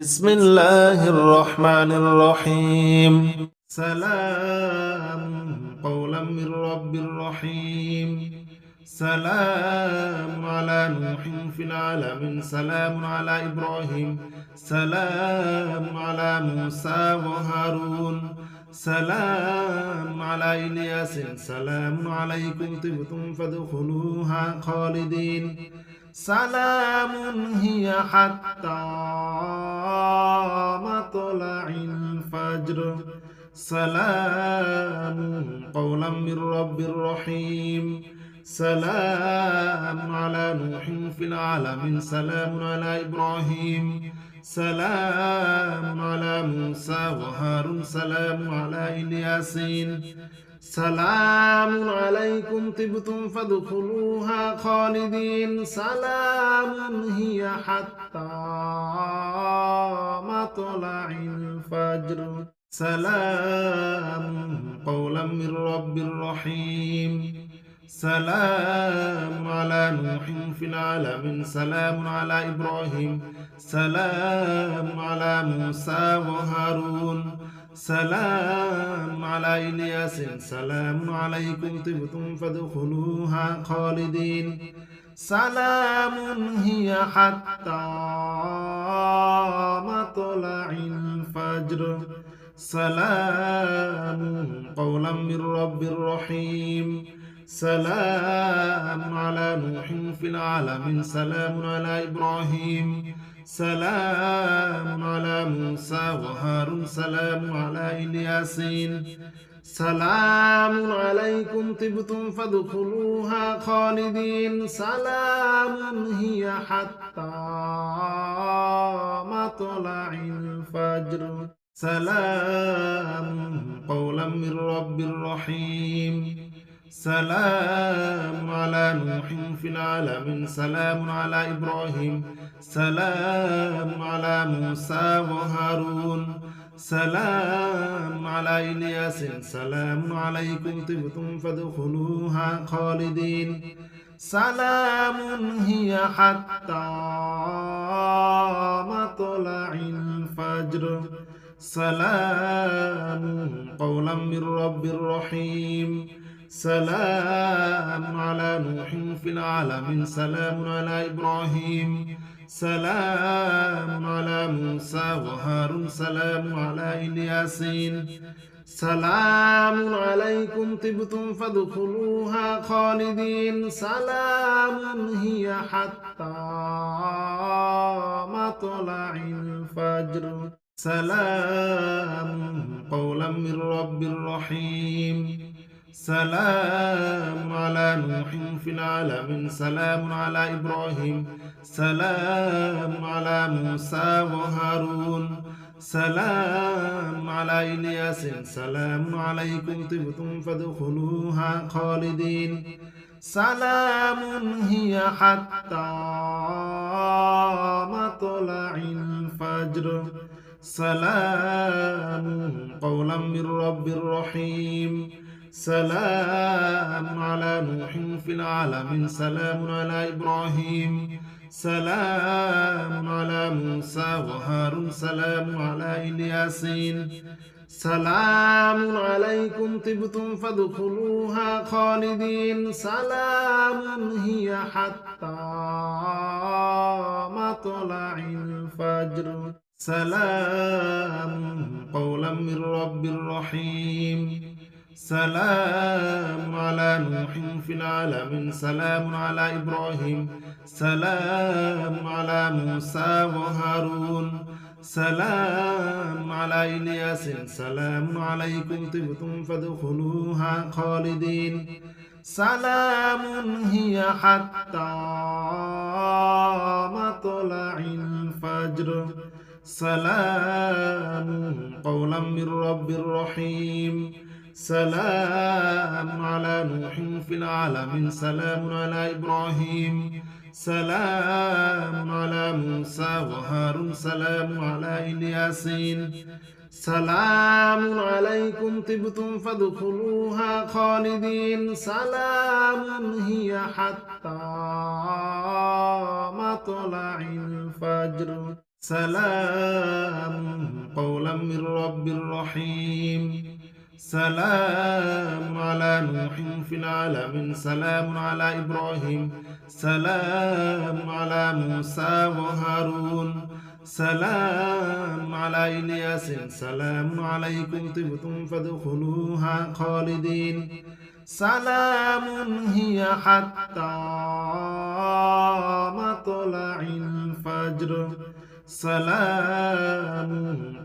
بسم الله الرحمن الرحيم. سلام قولا من رب رحيم. سلام على نوح في العالمين. سلام على إبراهيم. سلام على موسى وهارون. سلام على إلياس. سلام عليكم طبتم فادخلوها خالدين. سلام هي حتى مطلع الفجر. سلام قولا من رب رحيم. سلام على نوح في العالمين. سلام على إبراهيم. سلام على موسى وهارون. سلام على الياسين. سلام عليكم طبتم فادخلوها خالدين. سلام هي حتى مطلع الفجر. سلام قولا من رب رحيم. سلام على نوح في العالمين. سلام على إبراهيم. سلام على موسى وهارون. سلام على إلياس. سلام عليكم طبتم فادخلوها خالدين. سلام هي حتى مطلع الفجر. سلام قولا من رب رحيم. سلام على نوح في العالمين. سلام على إبراهيم. سلام على موسى وهارون. سلام على الياسين. سلام عليكم طبتم فادخلوها خالدين. سلام هي حتى مطلع الفجر. سلام قولا من رب رحيم. سلام على نوح في العالمين. سلام على إبراهيم. سلام على موسى وهارون. سلام على إلياس. سلام عليكم طبتم فادخلوها خالدين. سلام هي حتى مطلع الفجر. سلام قولا من رب رحيم. سلام على نوح في العالمين. سلام على إبراهيم. سلام على موسى وهارون. سلام على الياسين. سلام عليكم طبتم فادخلوها خالدين. سلام هي حتى مطلع الفجر. سلام قولا من رب رحيم. سلام على نوح في العالمين. سلام على إبراهيم. سلام على موسى وهارون. سلام على إلياس. سلام عليكم طبتم فادخلوها خالدين. سلام هي حتى مطلع الفجر. سلام قولا من رب رحيم. سلام على نوح في العالمين. سلام على إبراهيم. سلام على موسى وهارون. سلام على الياسين. سلام عليكم طبتم فادخلوها خالدين. سلام هي حتى مطلع الفجر. سلام قولا من رب رحيم. سلام على نوح في العالمين. سلام على إبراهيم. سلام على موسى وهارون. سلام على إلياس. سلام عليكم طبتم فادخلوها خالدين. سلام هي حتى مطلع الفجر. سلام قولا من رب رحيم. سلام على نوح في العالمين. سلام على إبراهيم. سلام على موسى وهارون. سلام على الياسين. سلام عليكم طبتم فادخلوها خالدين. سلام هي حتى مطلع الفجر. سلام قولا من رب رحيم سلام على نوح في العالمين سلام على إبراهيم سلام على موسى وهارون سلام على إلياس سلام عليكم طبتم فادخلوها خالدين سلام هي حتى مطلع الفجر سلام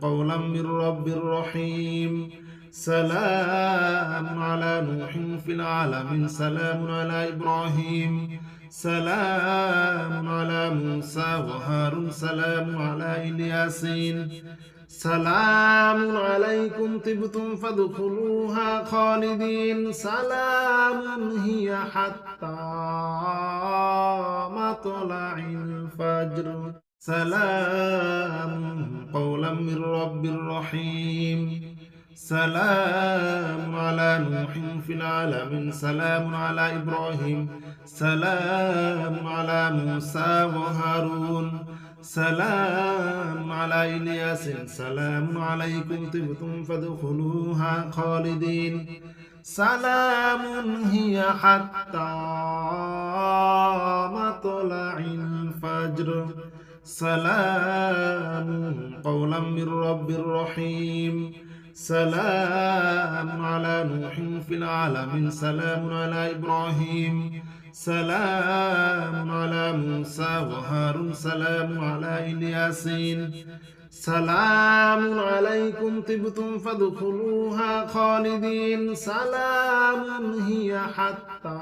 قولا من رب رحيم سلام على نوح في العالمين سلام على إبراهيم سلام على موسى وهارون سلام على إلياسين سلام عليكم طبتم فادخلوها خالدين سلام هي حتى مطلع الفجر سلام قولا من رب رحيم سلام على نوح في العالمين سلام على إبراهيم سلام على موسى وهارون سلام على إلياس سلام عليكم طبتم فادخلوها خالدين سلام هي حتى مطلع الفجر سلام قولا من رب رحيم سلام على نوح في العالمين سلام على إبراهيم سلام على موسى وهارون سلام على إلياسين سلام عليكم طبتم فادخلوها خالدين سلام هي حتى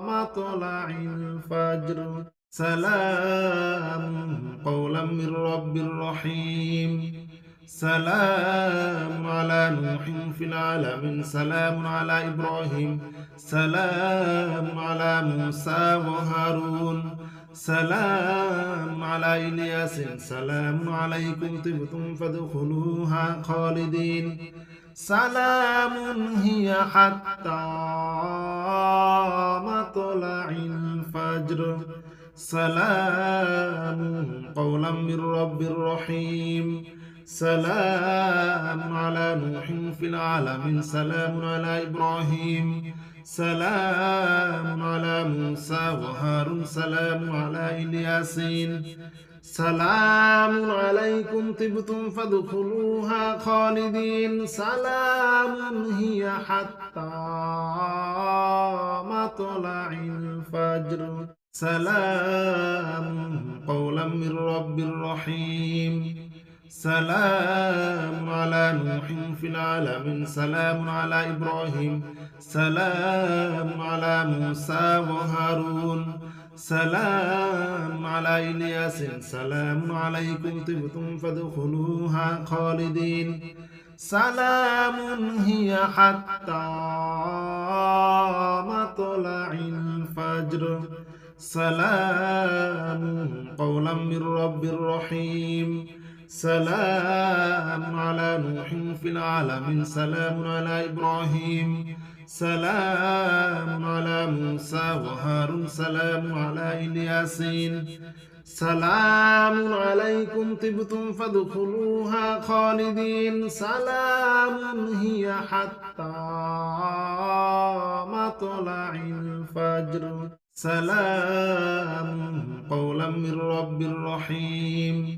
مطلع الفجر سلام قولا من رب رحيم سلام على نوح في العالمين سلام على إبراهيم سلام على موسى وهارون سلام على إلياس سلام عليكم طبتم فادخلوها خالدين سلام هي حتى مطلع الفجر سلام قولا من رب رحيم سلام على نوح في العالمين سلام على إبراهيم سلام على موسى وهارون سلام على إلياسين سلام عليكم طبتم فادخلوها خالدين سلام هي حتى مطلع الفجر سلام قولا من رب رحيم سلام على نوح في العالمين سلام على إبراهيم سلام على موسى وهارون سلام على إلياس سلام عليكم طبتم فادخلوها خالدين سلام هي حتى مطلع الفجر سلام قولا من رب رحيم سلام على نوح في العالمين سلام على إبراهيم سلام على موسى وهارون سلام على إلياسين سلام عليكم طبتم فادخلوها خالدين سلام هي حتى مطلع الفجر سلام قولا من رب رحيم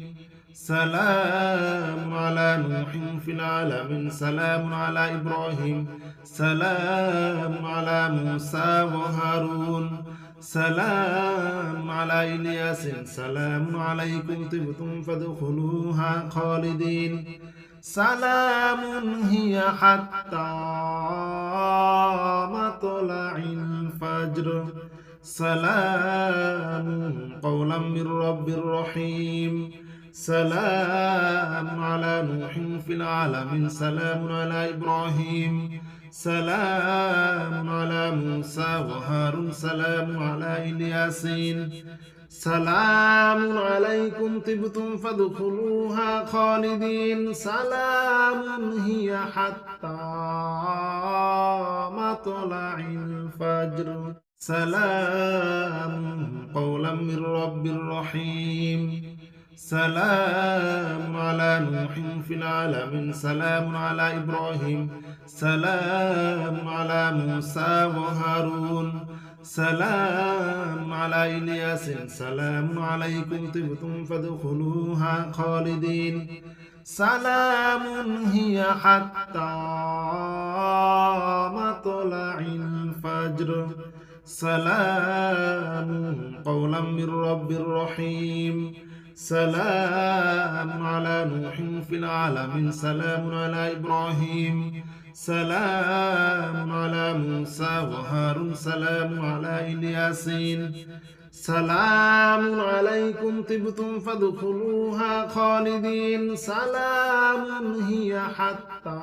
سلام على نوح في العالمين سلام على إبراهيم سلام على موسى وهارون سلام على إلياس سلام عليكم طبتم فادخلوها خالدين سلام هي حتى مطلع الفجر سلام قولا من رب رحيم سلام على نوح في العالمين سلام على إبراهيم سلام على موسى وهارون سلام على إلياسين سلام عليكم طبتم فادخلوها خالدين سلام هي حتى مطلع الفجر سلام قولا من رب رحيم سلام على نوح في العالمين سلام على إبراهيم سلام على موسى وهارون سلام على إلياس سلام عليكم طبتم فادخلوها خالدين سلام هي حتى مطلع الفجر سلام قولا من رب رحيم سلام على نوح في العالمين سلام على إبراهيم سلام على موسى وهارون سلام على إلياسين سلام عليكم طبتم فادخلوها خالدين سلام هي حتى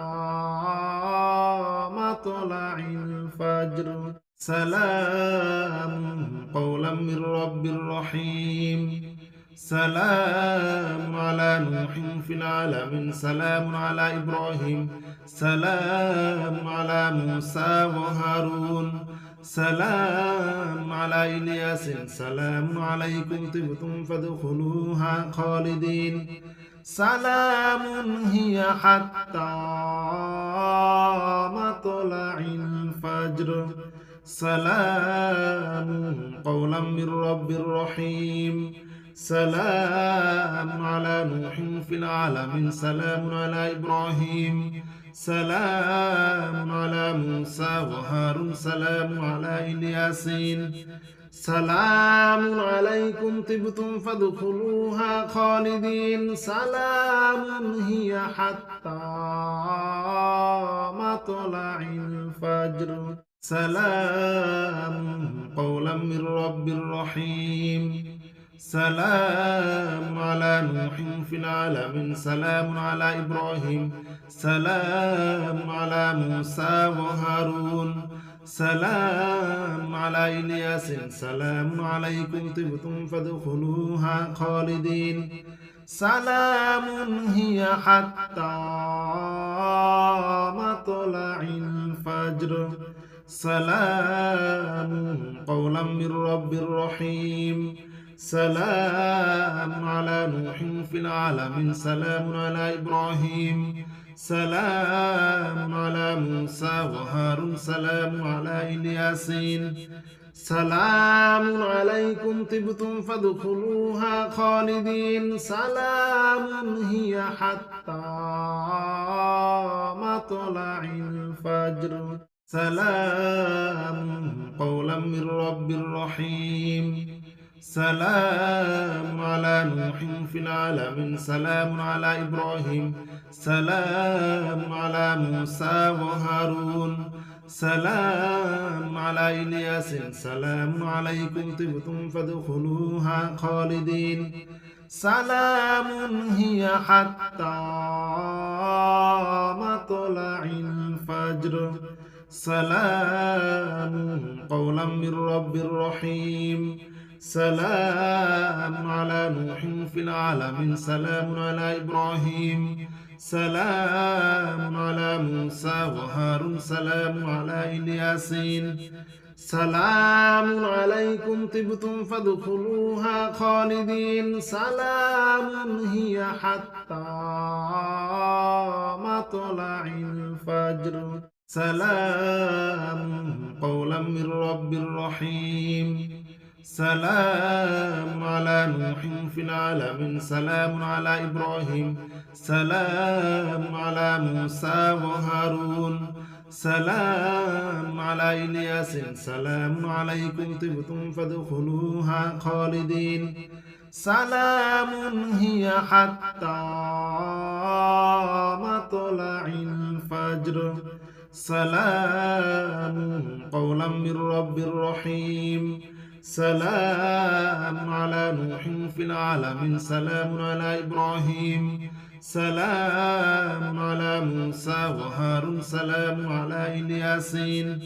مطلع الفجر سلام قولا من رب رحيم سلام على نوح في العالمين سلام على إبراهيم سلام على موسى وهارون سلام على إلياس سلام عليكم طبتم فادخلوها خالدين سلام هي حتى مطلع الفجر سلام قولا من رب رحيم سلام على نوح في العالمين سلام على إبراهيم سلام على موسى وهارون سلام على إلياسين سلام عليكم طبتم فادخلوها خالدين سلام هي حتى مطلع الفجر سلام قولا من رب رحيم سلام على نوح في العالمين سلام على إبراهيم سلام على موسى وهارون سلام على إلياس سلام عليكم طبتم فادخلوها خالدين سلام هي حتى مطلع الفجر سلام قولا من رب رحيم سلام على نوح في العالمين سلام على إبراهيم سلام على موسى وهارون سلام على إلياسين سلام عليكم طبتم فادخلوها خالدين سلام هي حتى مطلع الفجر سلام قولا من رب رحيم سلام على نوح في العالمين سلام على إبراهيم سلام على موسى وهارون سلام على إلياس سلام عليكم طبتم فادخلوها خالدين سلام هي حتى مطلع الفجر سلام قولا من رب رحيم سلام على نوح في العالمين سلام على إبراهيم سلام على موسى وهارون سلام على إلياسين سلام عليكم طبتم فادخلوها خالدين سلام هي حتى مطلع الفجر سلام قولا من رب رحيم سلام على نوح في العالمين سلام على إبراهيم سلام على موسى وهارون سلام على إلياس سلام عليكم طبتم فادخلوها خالدين سلام هي حتى مطلع الفجر سلام قولا من رب رحيم سلام على نوح في العالمين سلام على إبراهيم سلام على موسى وهارون سلام على إلياسين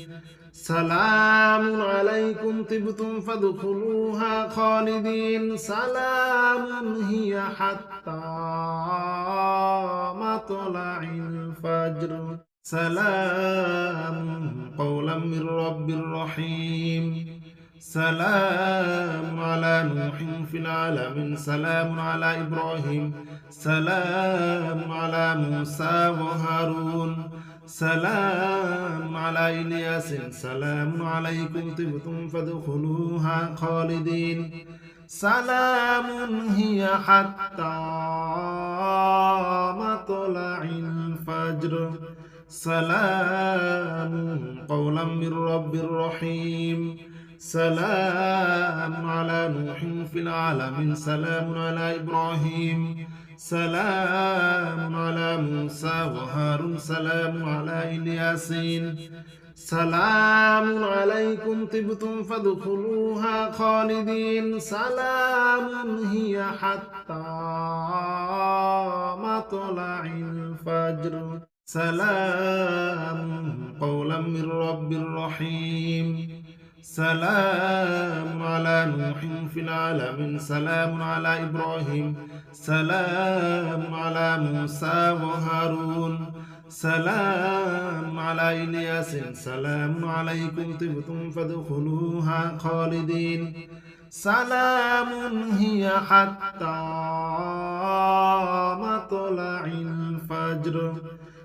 سلام عليكم طبتم فادخلوها خالدين سلام هي حتى مطلع الفجر سلام قولا من رب رحيم سلام على نوح في العالمين سلام على إبراهيم سلام على موسى وهارون سلام على إلياس سلام عليكم طبتم فادخلوها خالدين سلام هي حتى مطلع الفجر سلام قولا من رب رحيم سلام على نوح في العالمين سلام على إبراهيم سلام على موسى وهارون سلام على الياسين سلام عليكم طبتم فادخلوها خالدين سلام هي حتى مطلع الفجر سلام قولا من رب رحيم سلام على نوح في العالمين سلام على إبراهيم سلام على موسى وهارون سلام على إلياس سلام عليكم طبتم فادخلوها خالدين سلام هي حتى مطلع الفجر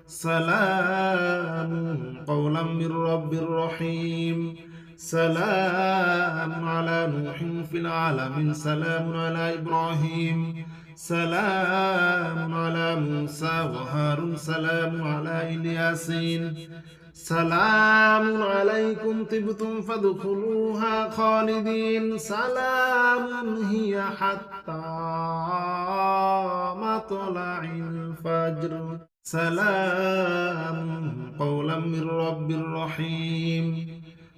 سلام قولا من رب رحيم سلام على نوح في العالمين سلام على إبراهيم سلام على موسى وهارون سلام على الياسين سلام عليكم طبتم فادخلوها خالدين سلام هي حتى مطلع الفجر سلام قولا من رب رحيم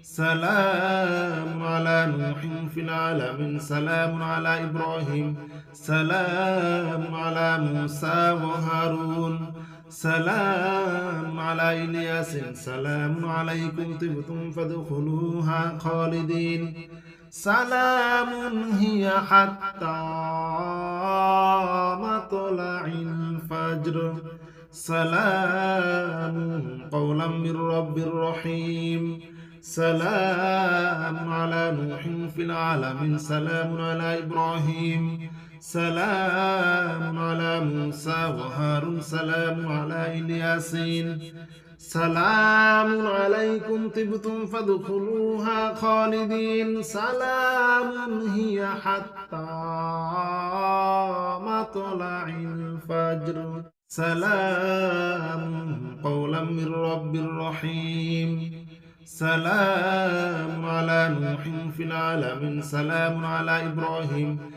سلام على نوح في العالمين سلام على إبراهيم سلام على موسى وهارون سلام على إلياس سلام عليكم طبتم فادخلوها خالدين سلام هي حتى مطلع الفجر سلام قولا من رب رحيم سلام على نوح في العالمين سلام على إبراهيم سلام على موسى وهارون سلام على الياسين سلام عليكم طبتم فادخلوها خالدين سلام هي حتى مطلع الفجر سلام قولا من رب رحيم سلام على نوح في العالمين سلام على إبراهيم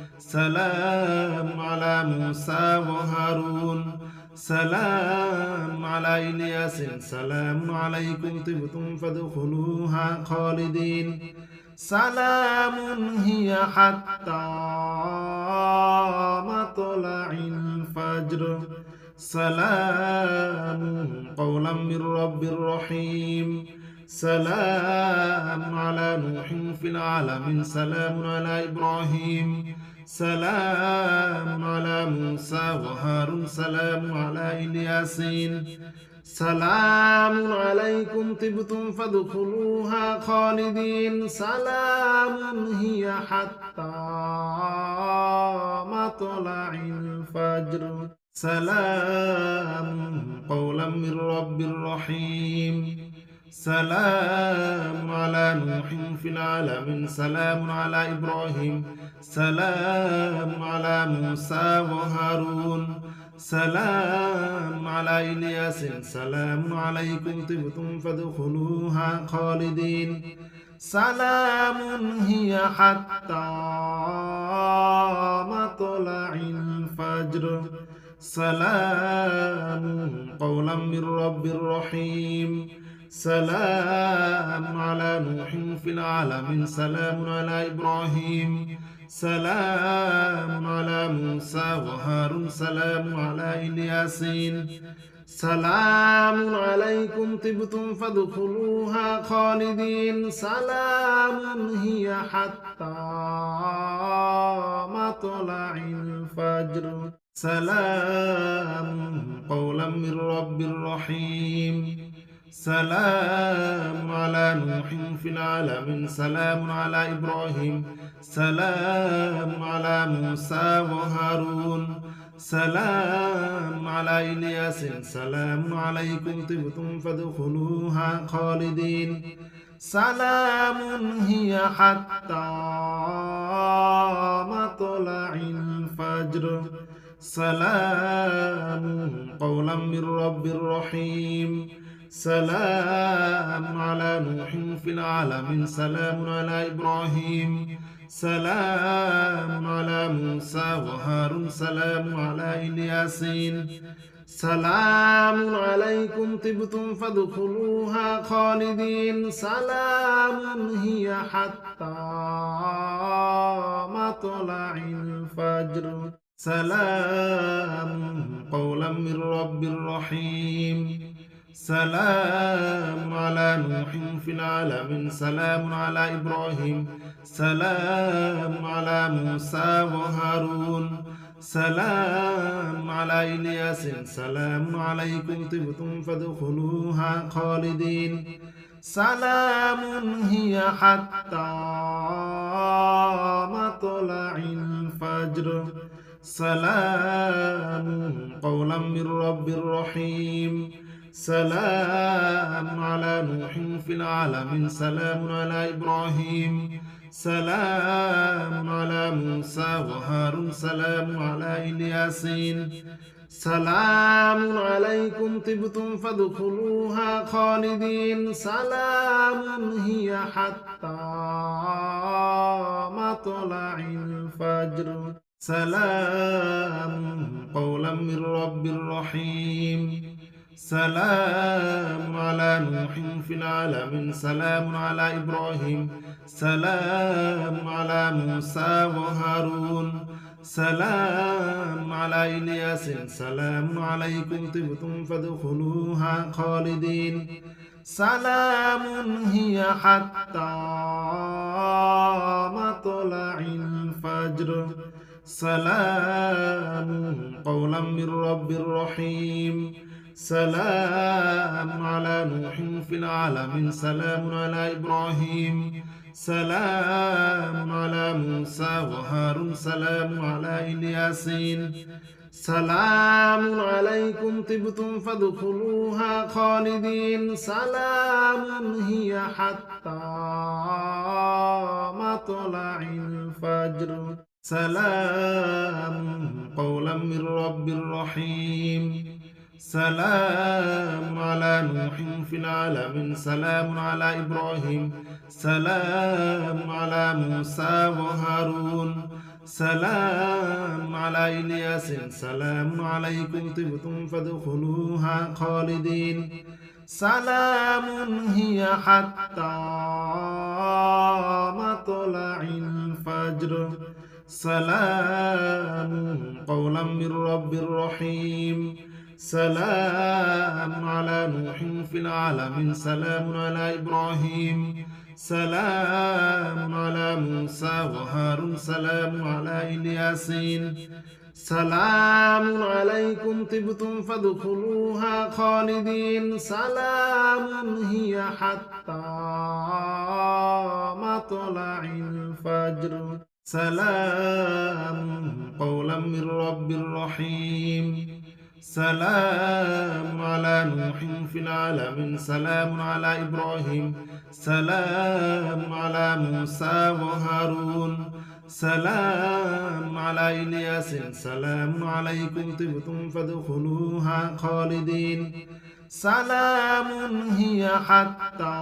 سلام على موسى وهارون سلام على إلياس سلام عليكم طبتم فادخلوها خالدين سلام هي حتى مطلع الفجر سلام قولا من رب رحيم سلام على نوح في العالمين سلام على إبراهيم سلام على موسى وهارون سلام على الياسين سلام عليكم طبتم فادخلوها خالدين سلام هي حتى مطلع الفجر سلام قولا من رب رحيم سلام على نوح في العالمين سلام على إبراهيم سلام على موسى وهارون سلام على الياسين سلام عليكم طبتم فادخلوها خالدين سلام هي حتى مطلع الفجر سلام قولا من رب رحيم سلام على نوح في العالمين سلام على موسى وهارون سلام على نوح في العالمين سلام على إبراهيم سلام على موسى وهارون سلام على إلياس سلام عليكم طبتم فادخلوها خالدين سلام هي حتى مطلع الفجر سلام قولا من رب رحيم سلام على نوح في العالمين سلام على إبراهيم سلام على موسى وهارون سلام على الياسين سلام عليكم طبتم فادخلوها خالدين سلام هي حتى مطلع الفجر سلام قولا من رب رحيم سلام على نوح في العالمين سلام على إبراهيم سلام على موسى وهارون سلام على إلياس سلام عليكم طبتم فادخلوها خالدين سلام هي حتى مطلع الفجر سلام قولا من رب رحيم سلام على نوح في العالمين سلام على إبراهيم سلام على موسى وهارون سلام على الياسين سلام عليكم طبتم فادخلوها خالدين سلام هي حتى مطلع الفجر سلام قولا من رب رحيم سلام على نوح في العالمين سلام على إبراهيم سلام على موسى وهارون سلام على إلياس سلام عليكم طبتم فادخلوها خالدين سلام هي حتى مطلع الفجر سلام قولا من رب رحيم سلام على نوح في العالمين سلام على إبراهيم سلام على موسى وهارون سلام على الياسين سلام عليكم طبتم فادخلوها خالدين سلام هي حتى مطلع الفجر سلام قولا من رب رحيم سلام على نوح في العالمين سلام على إبراهيم سلام على موسى وهارون سلام على إلياس سلام عليكم طبتم فادخلوها خالدين سلام هي حتى مطلع الفجر سلام قولا من رب رحيم سلام على نوح في العالمين سلام على إبراهيم سلام على موسى وهارون سلام على الياسين سلام عليكم طبتم فادخلوها خالدين سلام هي حتى مطلع الفجر سلام قولا من رب رحيم سلام على نوح في العالمين سلام على إبراهيم سلام على موسى وهارون سلام على إلياس سلام عليكم طبتم فادخلوها خالدين سلام هي حتى مطلع الفجر سلام قولا من رب رحيم سلام على نوح في العالمين سلام على إبراهيم سلام على موسى وهارون سلام على الياسين سلام عليكم طبتم فادخلوها خالدين سلام هي حتى مطلع الفجر سلام قولا من رب رحيم سلام على نوح في العالمين سلام على إبراهيم سلام على موسى وهارون سلام على إلياس سلام عليكم طبتم فادخلوها خالدين سلام هي حتى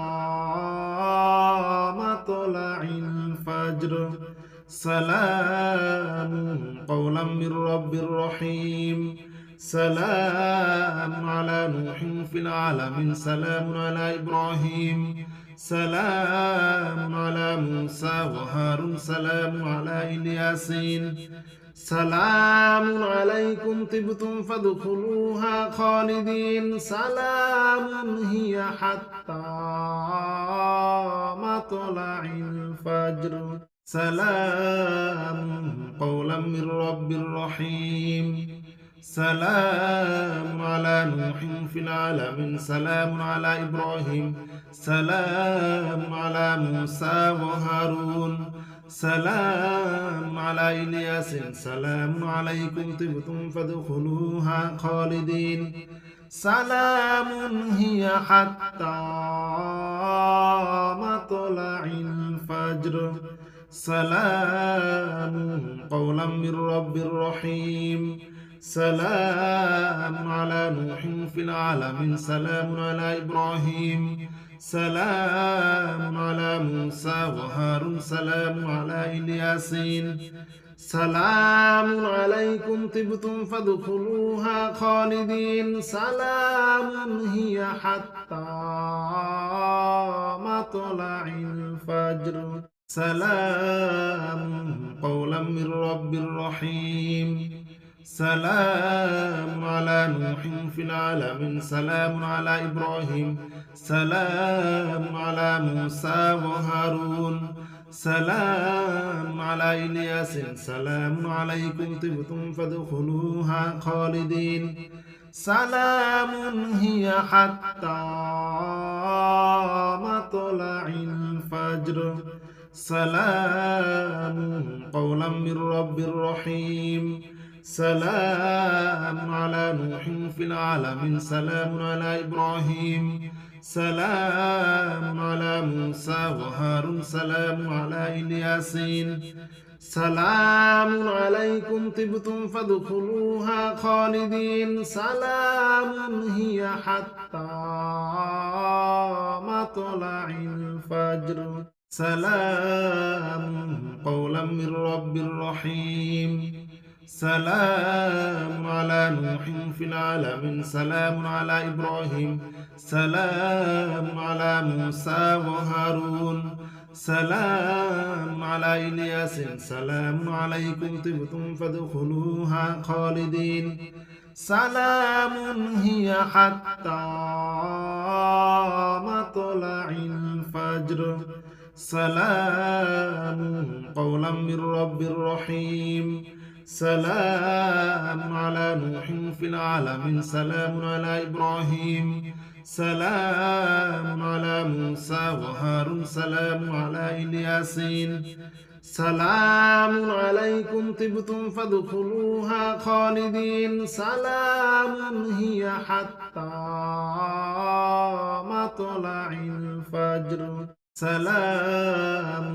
مطلع الفجر سلام قولا من رب رحيم سلام على نوح في العالمين سلام على إبراهيم سلام على موسى وهارون سلام على الياسين سلام عليكم طبتم فادخلوها خالدين سلام هي حتى مطلع الفجر سلام قولا من رب رحيم سلام على نوح في العالمين سلام على إبراهيم سلام على موسى وهارون سلام على إلياس سلام عليكم طبتم فادخلوها خالدين سلام هي حتى مطلع الفجر سلام قولا من رب رحيم سلام على نوح في العالمين سلام على إبراهيم سلام على موسى وهارون سلام على إلياسين سلام عليكم طبتم فادخلوها خالدين سلام هي حتى مطلع الفجر سلام قولا من رب رحيم سلام على نوح في العالمين سلام على إبراهيم سلام على موسى وهارون سلام على إلياس سلام عليكم طبتم فادخلوها خالدين سلام هي حتى مطلع الفجر سلام قولا من رب رحيم سلام على نوح في العالمين سلام على إبراهيم سلام على موسى وهارون سلام على إلياسين سلام عليكم طبتم فادخلوها خالدين سلام هي حتى مطلع الفجر سلام قولا من رب رحيم سلام على نوح في العالمين سلام على إبراهيم سلام على موسى وهارون سلام على إلياس سلام عليكم طبتم فادخلوها خالدين سلام هي حتى مطلع الفجر سلام قولا من رب رحيم سلام على نوح في العالمين سلام على إبراهيم سلام على موسى وهارون سلام على إلياسين سلام عليكم طبتم فادخلوها خالدين سلام هي حتى مطلع الفجر سلام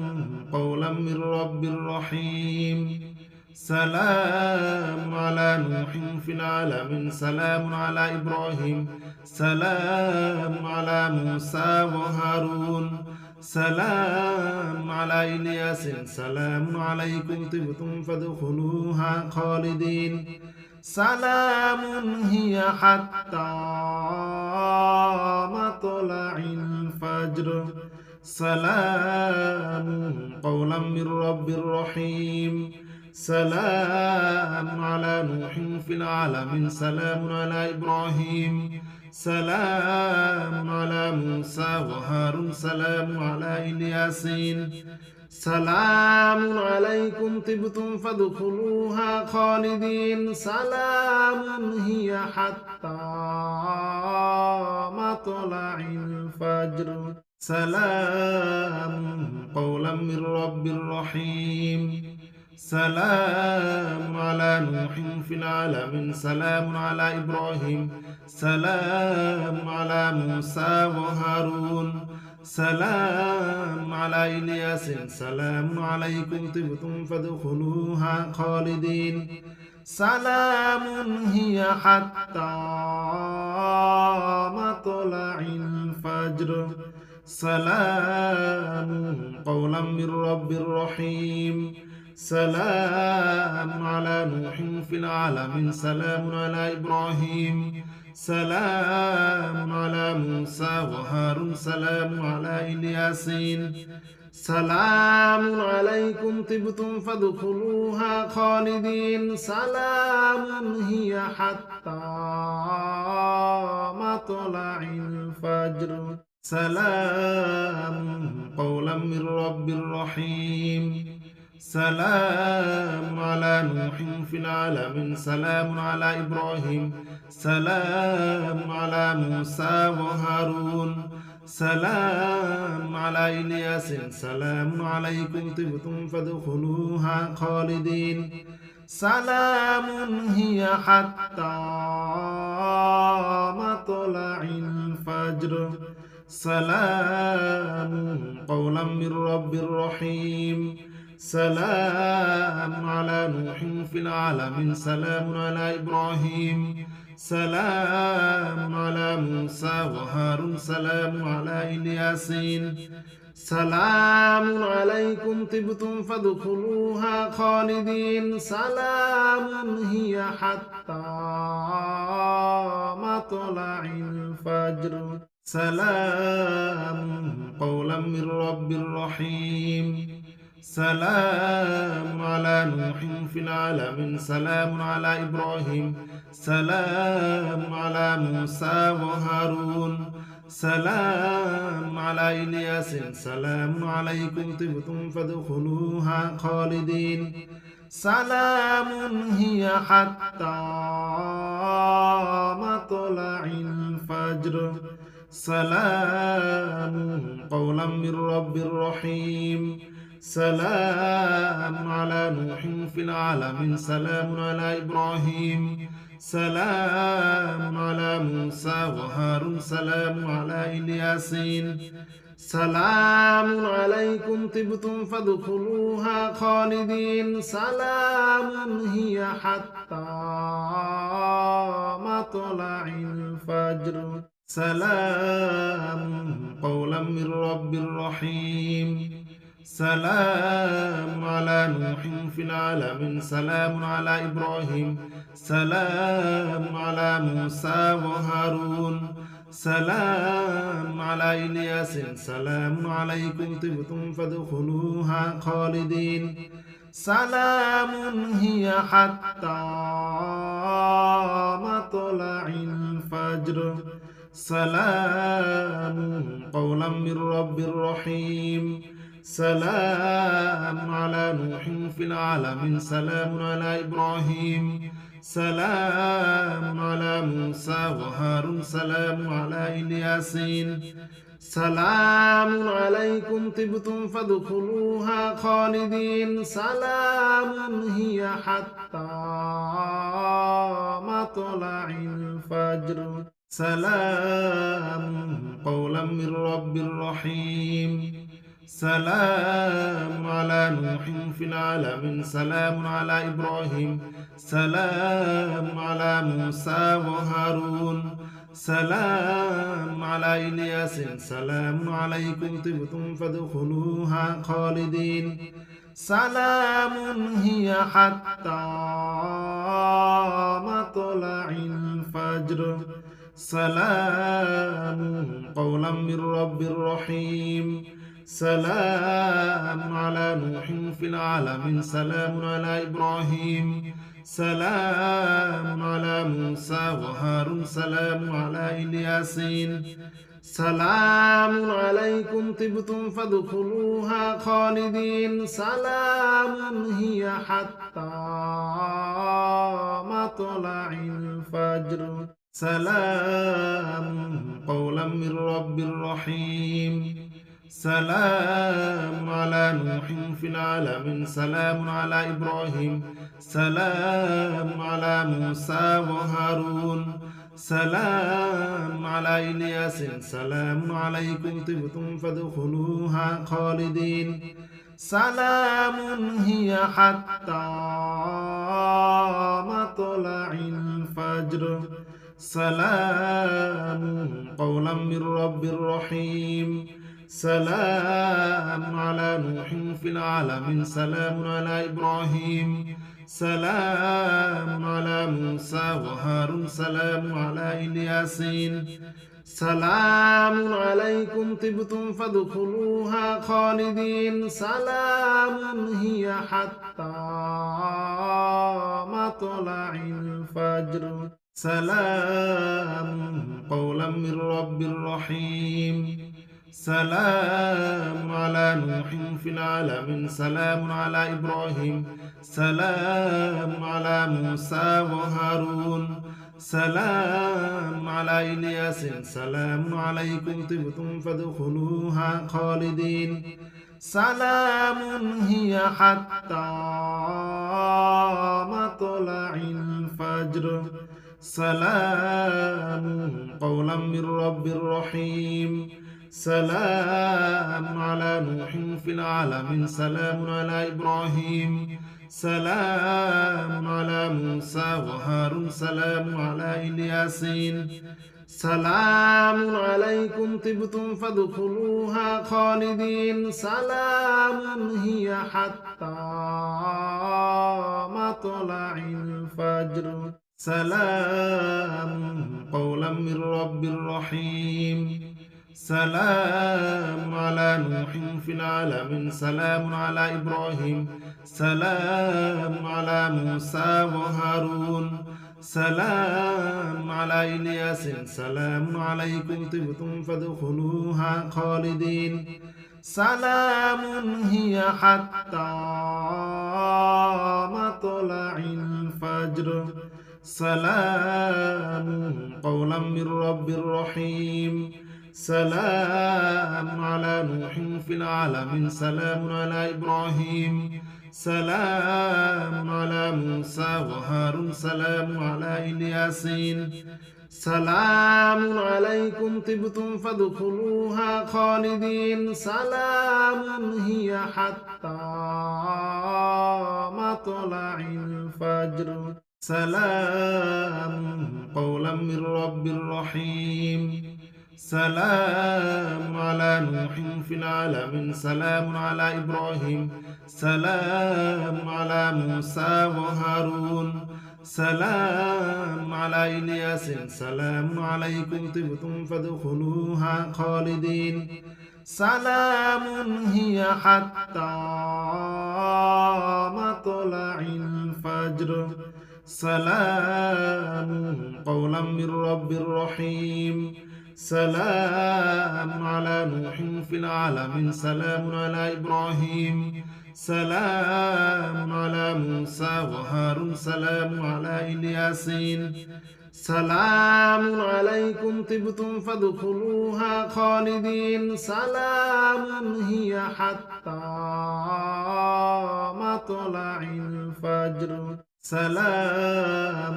قولا من رب رحيم سلام على نوح في العالمين سلام على إبراهيم سلام على موسى وهارون سلام على إلياس سلام عليكم طبتم فادخلوها خالدين سلام هي حتى مطلع الفجر سلام قولا من رب رحيم سلام على نوح في العالمين سلام على إبراهيم سلام على موسى وهارون سلام على إلياسين سلام عليكم طبتم فادخلوها خالدين سلام هي حتى مطلع الفجر سلام قولا من رب رحيم سلام على نوح في العالمين سلام على إبراهيم سلام على موسى وهارون سلام على إلياس سلام عليكم طبتم فادخلوها خالدين سلام هي حتى مطلع الفجر سلام قولا من رب رحيم سلام على نوح في العالمين سلام على إبراهيم سلام على موسى وهارون سلام على إلياسين سلام عليكم طبتم فادخلوها خالدين سلام هي حتى مطلع الفجر سلام قولا من رب رحيم سلام على نوح في العالمين سلام على إبراهيم سلام على موسى وهارون سلام على إلياس سلام عليكم طبتم فادخلوها خالدين سلام هي حتى مطلع الفجر سلام قولا من رب رحيم سلام على نوح في العالمين سلام على إبراهيم سلام على موسى وهارون سلام على إلياسين سلام عليكم طبتم فادخلوها خالدين سلام هي حتى مطلع الفجر سلام قولا من رب رحيم سلام على نوح في العالمين سلام على إبراهيم سلام على موسى وهارون سلام على إلياس سلام عليكم طبتم فادخلوها خالدين سلام هي حتى مطلع الفجر سلام قولا من رب رحيم سلام على نوح في العالمين سلام على إبراهيم سلام على موسى وهارون سلام على إلياسين سلام عليكم طبتم فادخلوها خالدين سلام هي حتى مطلع الفجر سلام قولا من رب رحيم سلام على نوح في العالمين سلام على إبراهيم سلام على موسى وهارون سلام على إلياس سلام عليكم طبتم فادخلوها خالدين سلام هي حتى مطلع الفجر سلام قولا من رب رحيم سلام على نوح في العالمين سلام على إبراهيم سلام على موسى وهارون سلام على إلياسين سلام عليكم طبتم فادخلوها خالدين سلام هي حتى مطلع الفجر سلام قولا من رب رحيم سلام على نوح في العالمين سلام على إبراهيم سلام على موسى وهارون سلام على إلياس سلام عليكم طبتم فادخلوها خالدين سلام هي حتى مطلع الفجر سلام قولا من رب رحيم سلام على نوح في العالمين سلام على إبراهيم سلام على موسى وهارون سلام على إلياسين سلام عليكم طبتم فادخلوها خالدين سلام هي حتى مطلع الفجر سلام قولا من رب رحيم سلام على نوح في العالمين سلام على إبراهيم سلام على موسى وهارون سلام على إلياس سلام عليكم طبتم فادخلوها خالدين سلام هي حتى مطلع الفجر سلام قولا من رب رحيم سلام على نوح في العالمين سلام على إبراهيم سلام على موسى وهارون سلام على إلياسين سلام عليكم طبتم فادخلوها خالدين سلام هي حتى مطلع الفجر سلام قولا من رب رحيم سلام على نوح في العالمين سلام على إبراهيم سلام على موسى وهارون سلام على إلياس سلام عليكم طبتم فادخلوها خالدين سلام هي حتى مطلع الفجر سلام قولا من رب رحيم سلام على نوح في العالمين سلام على إبراهيم سلام على موسى وهارون سلام على إلياسين سلام عليكم طبتم فادخلوها خالدين سلام هي حتى مطلع الفجر سلام قولا من رب رحيم سلام على نوح في العالمين سلام على إبراهيم سلام على موسى وهارون سلام على إلياس سلام عليكم طبتم فادخلوها خالدين سلام هي حتى مطلع الفجر سلام قولا من رب رحيم سلام على نوح في العالمين سلام على إبراهيم سلام على موسى وهارون سلام على إلياسين سلام عليكم طبتم فادخلوها خالدين سلام هي حتى مطلع الفجر سلام قولا من رب رحيم سلام على نوح في العالمين سلام على إبراهيم سلام على موسى وهارون سلام على إلياس سلام عليكم طبتم فادخلوها خالدين سلام هي حتى مطلع الفجر سلام قولا من رب رحيم سلام على نوح في العالمين سلام على إبراهيم سلام على موسى وهارون سلام على إلياسين سلام عليكم طبتم فادخلوها خالدين سلام هي حتى مطلع الفجر سلام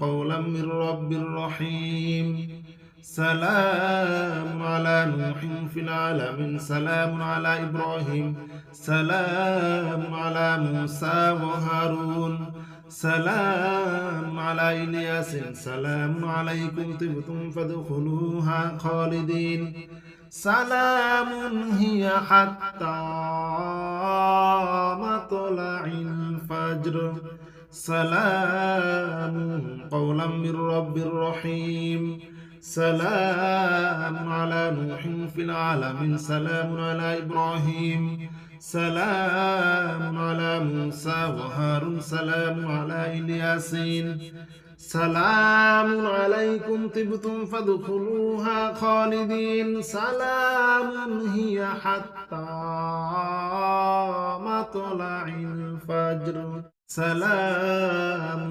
قولا من رب رحيم سلام على نوح في العالمين سلام على إبراهيم سلام على موسى وهارون سلام على إلياس سلام عليكم طبتم فادخلوها خالدين سلام هي حتى مطلع الفجر سلام قولا من رب رحيم سلام على نوح في العالمين سلام على إبراهيم سلام على موسى وهارون سلام على إلياسين سلام عليكم طبتم فادخلوها خالدين سلام هي حتى مطلع الفجر سلام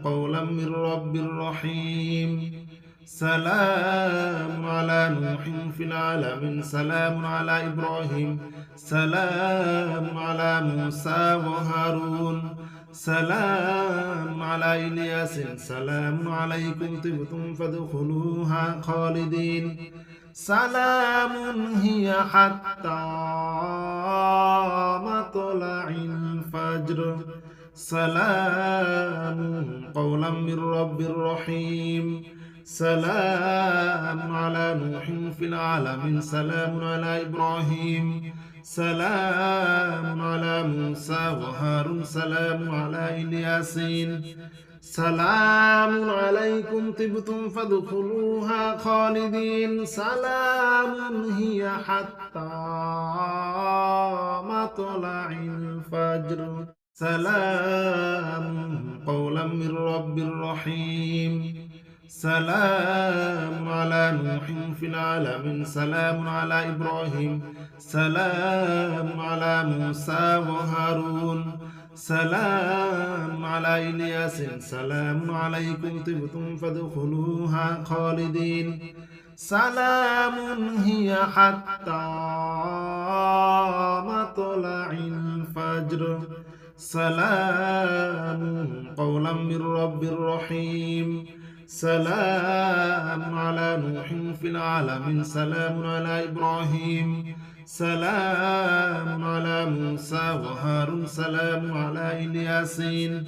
قولا من رب رحيم سلام على نوح في العالمين سلام على إبراهيم سلام على موسى وهارون سلام على إلياس سلام عليكم طبتم فادخلوها خالدين سلام هي حتى مطلع الفجر سلام قولا من رب رحيم سلام على نوح في العالمين سلام على إبراهيم سلام على موسى وهارون سلام على إلياسين سلام عليكم طبتم فادخلوها خالدين سلام هي حتى مطلع الفجر سلام قولا من رب رحيم سلام على نوح في العالمين سلام على إبراهيم سلام على موسى وهارون سلام على إلياس سلام عليكم طبتم فادخلوها خالدين سلام هي حتى مطلع الفجر سلام قولا من رب رحيم سلام على نوح في العالمين سلام على إبراهيم سلام على موسى وهارون سلام على إلياسين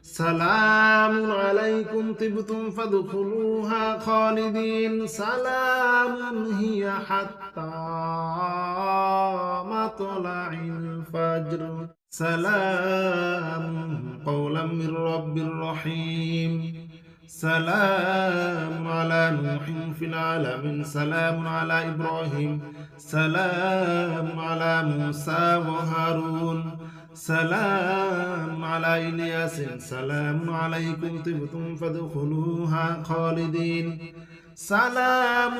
سلام عليكم طبتم فادخلوها خالدين سلام هي حتى مطلع الفجر سلام قولا من رب رحيم سلام على نوح في العالمين سلام على إبراهيم سلام على موسى وهارون سلام على إلياس سلام عليكم طبتم فادخلوها خالدين سلام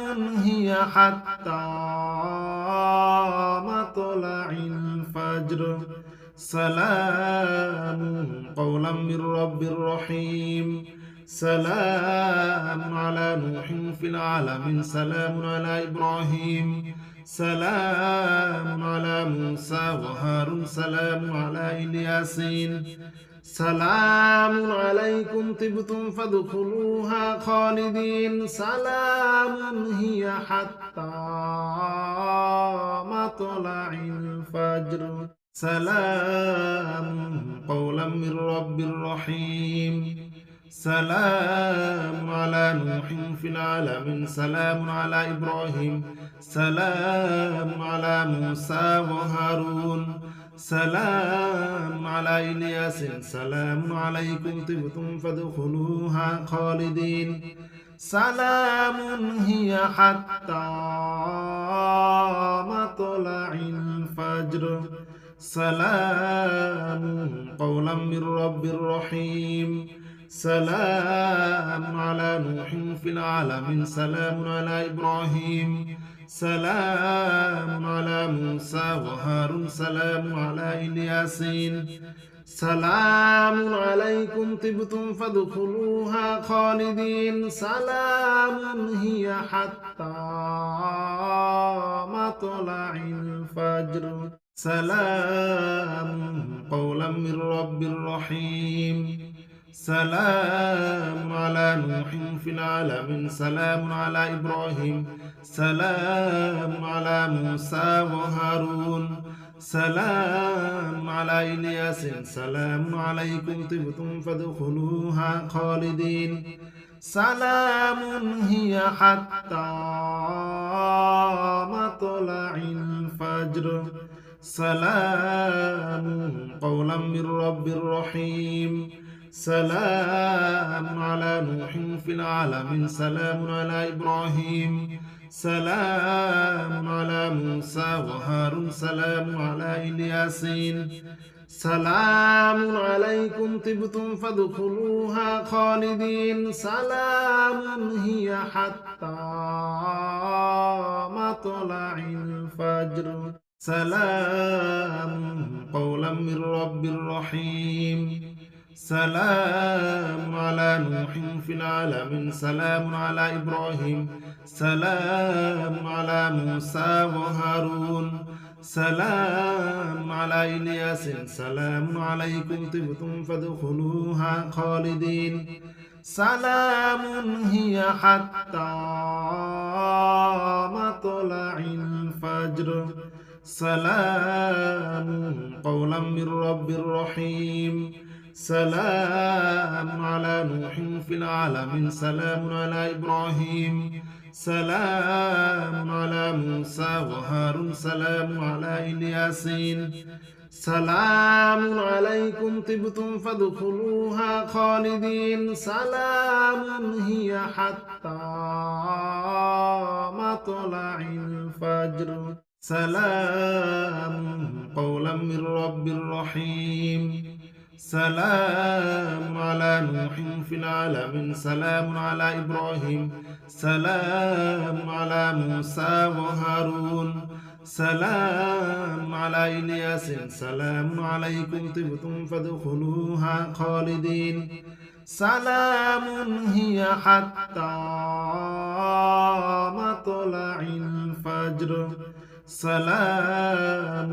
هي حتى مطلع الفجر سلام قولا من رب رحيم سلام على نوح في العالمين سلام على إبراهيم سلام على موسى وهارون سلام على إلياسين سلام عليكم طبتم فادخلوها خالدين سلام هي حتى مطلع الفجر سلام قولا من رب رحيم سلام على نوح في العالمين سلام على إبراهيم سلام على موسى وهارون سلام على إلياس سلام عليكم طبتم فادخلوها خالدين سلام هي حتى مطلع الفجر سلام قولا من رب رحيم سلام على نوح في العالمين سلام على إبراهيم سلام على موسى وهارون سلام على إلياسين سلام عليكم طبتم فادخلوها خالدين سلام هي حتى مطلع الفجر سلام قولا من رب رحيم سلام على نوح في العالمين سلام على إبراهيم سلام على موسى وهارون سلام على إلياس سلام عليكم طبتم فادخلوها خالدين سلام هي حتى مطلع الفجر سلام قولا من رب رحيم سلام على نوح في العالمين سلام على إبراهيم سلام على موسى وهارون سلام على إلياسين سلام عليكم طبتم فادخلوها خالدين سلام هي حتى مطلع الفجر سلام قولا من رب رحيم سلام على نوح في العالمين سلام على إبراهيم سلام على موسى وهارون سلام على إلياس سلام عليكم طبتم فادخلوها خالدين سلام هي حتى مطلع الفجر سلام قولا من رب رحيم سلام على نوح في العالمين سلام على إبراهيم سلام على موسى وهارون سلام على إلياسين سلام عليكم طبتم فادخلوها خالدين سلام هي حتى مطلع الفجر سلام قولا من رب رحيم سلام على نوح في العالمين سلام على إبراهيم سلام على موسى وهارون سلام على إلياس سلام عليكم طبتم فادخلوها خالدين سلام هي حتى مطلع الفجر سلام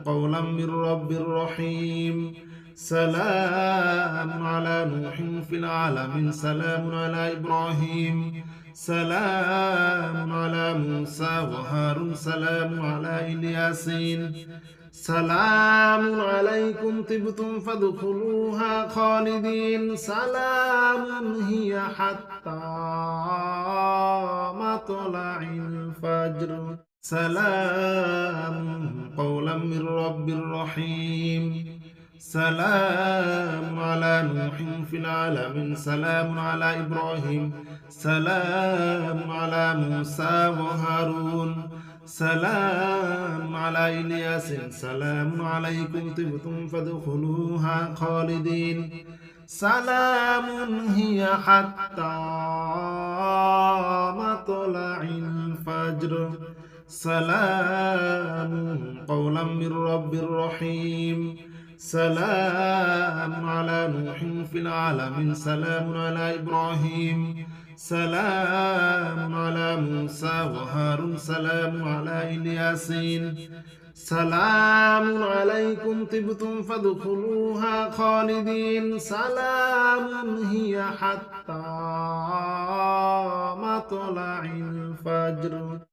قولا من رب رحيم سلام على نوح في العالمين سلام على إبراهيم سلام على موسى وهارون سلام على إلياسين سلام عليكم طبتم فادخلوها خالدين سلام هي حتى مطلع الفجر سلام قولا من رب رحيم سلام على نوح في العالمين سلام على إبراهيم سلام على موسى وهارون سلام على إلياس سلام عليكم طبتم فادخلوها خالدين سلام هي حتى مطلع الفجر سلام قولا من رب رحيم سلام على نوح في العالمين سلام على إبراهيم سلام على موسى وهارون سلام على إلياسين سلام عليكم طبتم فادخلوها خالدين سلام هي حتى مطلع الفجر